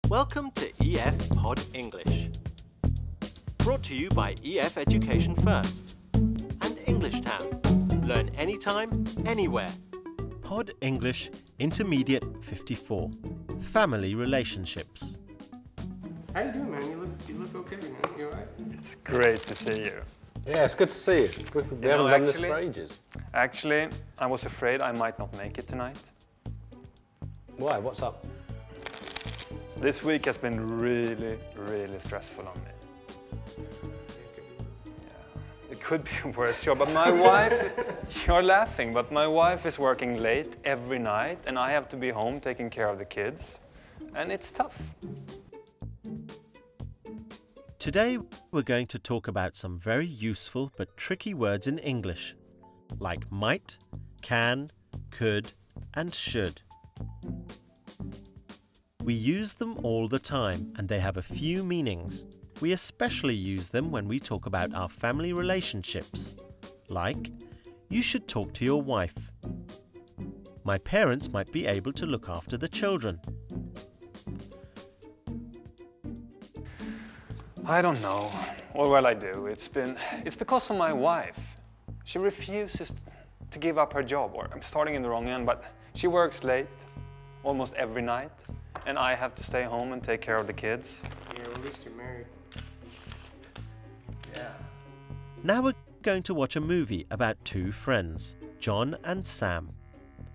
Welcome to EF Pod English. Brought to you by EF Education First and English Town. Learn anytime, anywhere. Pod English Intermediate 54. Family Relationships. How you doing, man? You look okay, man. You alright? It's great to see you. Yeah, it's good to see you. We haven't done this for ages. Actually, I was afraid I might not make it tonight. Why? What's up? This week has been really, really stressful on me. Yeah, it could be worse, sure, but my wife, you're laughing, but my wife is working late every night and I have to be home taking care of the kids. And it's tough. Today we're going to talk about some very useful but tricky words in English, like might, can, could, and should. We use them all the time and they have a few meanings. We especially use them when we talk about our family relationships, like, you should talk to your wife. My parents might be able to look after the children. I don't know. What will I do? It's because of my wife. She refuses to give up her job, or I'm starting in the wrong end, but she works late, almost every night, and I have to stay home and take care of the kids. Yeah, well, at least you're married. Yeah. Now we're going to watch a movie about two friends, John and Sam.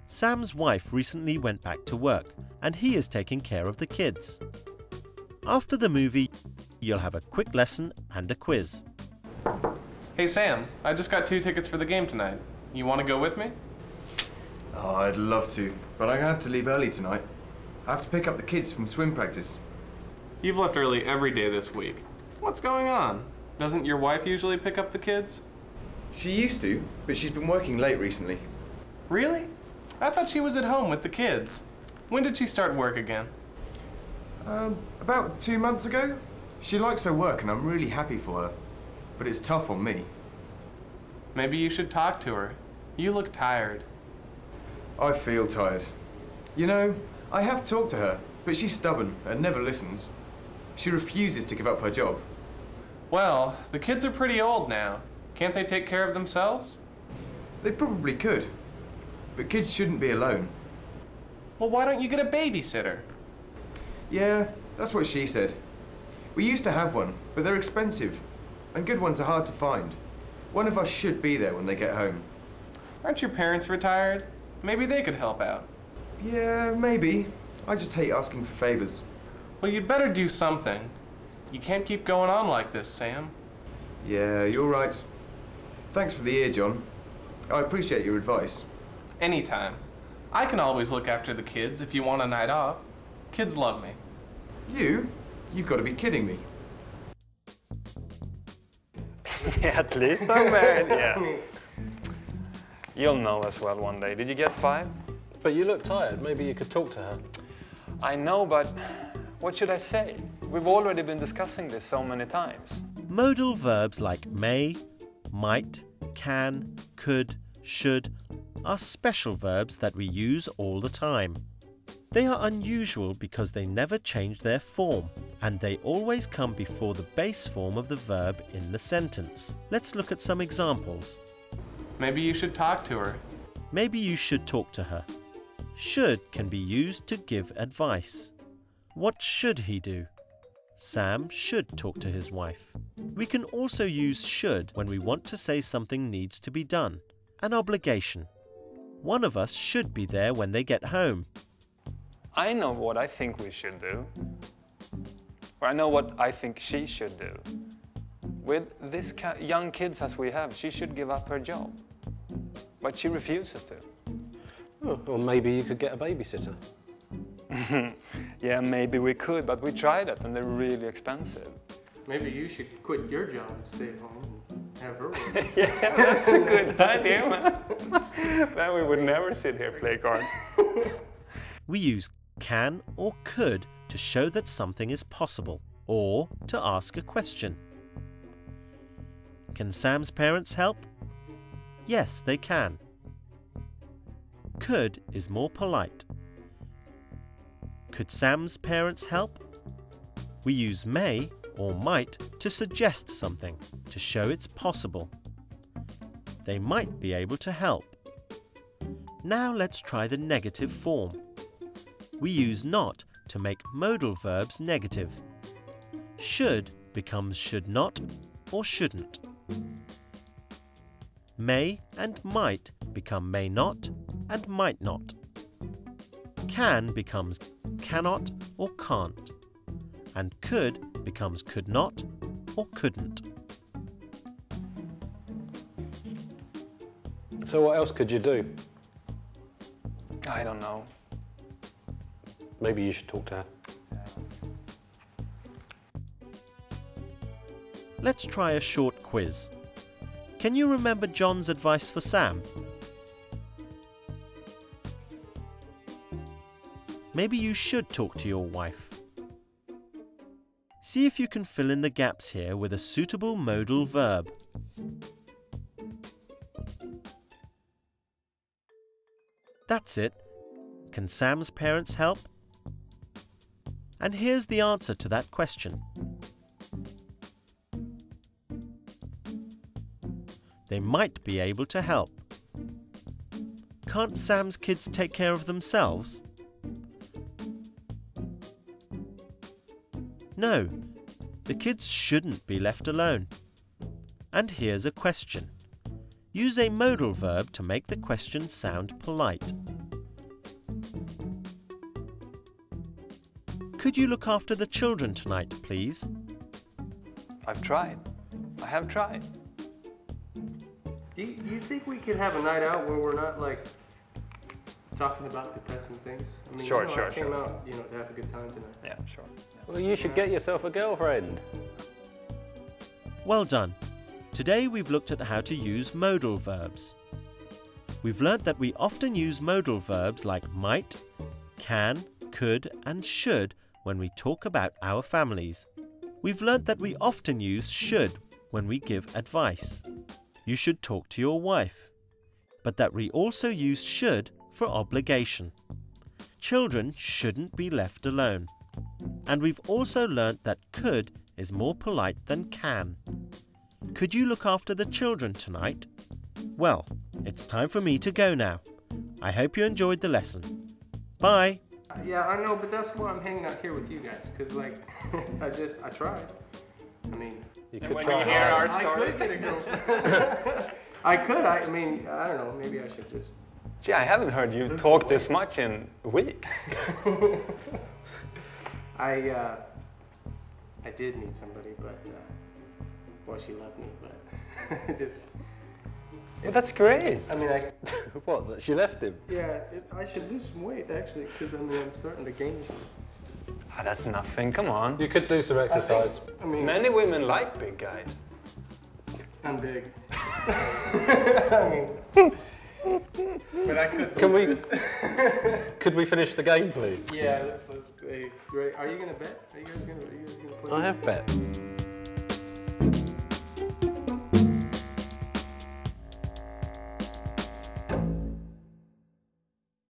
Sam's wife recently went back to work, and he is taking care of the kids. After the movie, you'll have a quick lesson and a quiz. Hey, Sam, I just got 2 tickets for the game tonight. You want to go with me? Oh, I'd love to, but I'm going to have to leave early tonight. I have to pick up the kids from swim practice. You've left early every day this week. What's going on? Doesn't your wife usually pick up the kids? She used to, but she's been working late recently. Really? I thought she was at home with the kids. When did she start work again? About 2 months ago. She likes her work and I'm really happy for her, but it's tough on me. Maybe you should talk to her. You look tired. I feel tired. You know, I have talked to her, but she's stubborn and never listens. She refuses to give up her job. Well, the kids are pretty old now. Can't they take care of themselves? They probably could, but kids shouldn't be alone. Well, why don't you get a babysitter? Yeah, that's what she said. We used to have one, but they're expensive, and good ones are hard to find. One of us should be there when they get home. Aren't your parents retired? Maybe they could help out. Yeah, maybe. I just hate asking for favors. Well, you'd better do something. You can't keep going on like this, Sam. Yeah, you're right. Thanks for the ear, John. I appreciate your advice. Anytime. I can always look after the kids if you want a night off. Kids love me. You? You've got to be kidding me. Yeah, at least I'm married, yeah. You'll know as well one day. Did you get 5? But you look tired. Maybe you could talk to her. I know, but what should I say? We've already been discussing this so many times. Modal verbs like may, might, can, could, should are special verbs that we use all the time. They are unusual because they never change their form, and they always come before the base form of the verb in the sentence. Let's look at some examples. Maybe you should talk to her. Maybe you should talk to her. Should can be used to give advice. What should he do? Sam should talk to his wife. We can also use should when we want to say something needs to be done. An obligation. One of us should be there when they get home. I know what I think we should do. Or I know what I think she should do. With this young kids as we have, she should give up her job. But she refuses to. Oh, or maybe you could get a babysitter. Yeah, maybe we could, but we tried it and they're really expensive. Maybe you should quit your job and stay home and have her work. Yeah, that's a good idea, man. Then we would never sit here play cards. We use can or could to show that something is possible, or to ask a question. Can Sam's parents help? Yes, they can. Could is more polite. Could Sam's parents help? We use may or might to suggest something, to show it's possible. They might be able to help. Now let's try the negative form. We use not to make modal verbs negative. Should becomes should not or shouldn't. May and might become may not and might not. Can becomes cannot or can't. And could becomes could not or couldn't. So what else could you do? I don't know. Maybe you should talk to her. Let's try a short quiz. Can you remember John's advice for Sam? Maybe you should talk to your wife. See if you can fill in the gaps here with a suitable modal verb. That's it. Can Sam's parents help? And here's the answer to that question. They might be able to help. Can't Sam's kids take care of themselves? No, the kids shouldn't be left alone. And here's a question. Use a modal verb to make the question sound polite. Could you look after the children tonight, please? I've tried. I have tried. Do you think we could have a night out where we're not like talking about depressing things? I mean, Sure, I sure, came sure. out, to have a good time tonight. Yeah, sure. Well, you should get yourself a girlfriend. Well done. Today we've looked at how to use modal verbs. We've learnt that we often use modal verbs like might, can, could and should when we talk about our families. We've learnt that we often use should when we give advice. You should talk to your wife. But that we also use should for obligation. Children shouldn't be left alone. And we've also learnt that could is more polite than can. Could you look after the children tonight? Well, it's time for me to go now. I hope you enjoyed the lesson. Bye! Yeah, I know, but that's why I'm hanging out here with you guys, because I tried. I mean, You And could when try you hear hard. our I stories. could get a girlfriend. I could, I don't know, maybe I should just... Gee, I haven't heard you talk this much in weeks. I did need somebody, but, well, she loved me, but just... Yeah, that's great. I mean, What, that she left him? yeah, I should lose some weight, actually, because, I'm starting to gain. Ah, that's nothing, come on. You could do some exercise. I mean, Many women like big guys. I'm big. I mean, but I could. Can we- lose this. Could we finish the game, please? Yeah, let's play. Great. Are you gonna bet? Are you guys gonna play? I have bet.